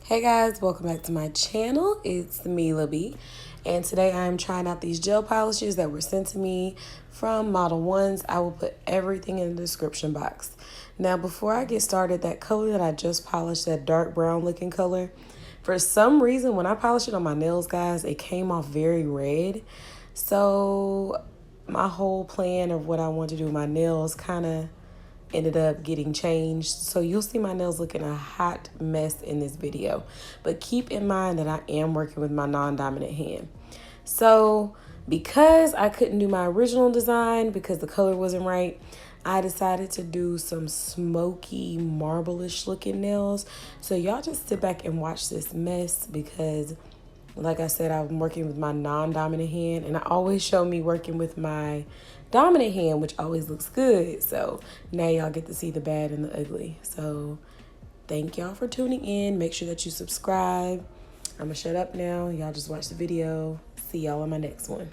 Hey guys, welcome back to my channel. It's me, B, and today I'm trying out these gel polishes that were sent to me from Model Ones. I will put everything in the description box. Now, before I get started, that color that I just polished, that dark brown looking color, for some reason when I polished it on my nails, guys, it came off very red. So my whole plan of what I want to do with my nails kind of ended up getting changed. So you'll see my nails looking a hot mess in this video. But keep in mind that I am working with my non-dominant hand. So because I couldn't do my original design because the color wasn't right, I decided to do some smoky, marble-ish looking nails. So y'all just sit back and watch this mess because like I said, I'm working with my non-dominant hand, and I always show me working with my dominant hand, which always looks good. So now y'all get to see the bad and the ugly. So thank y'all for tuning in. Make sure that you subscribe. I'm gonna shut up now. Y'all just watch the video. See y'all on my next one.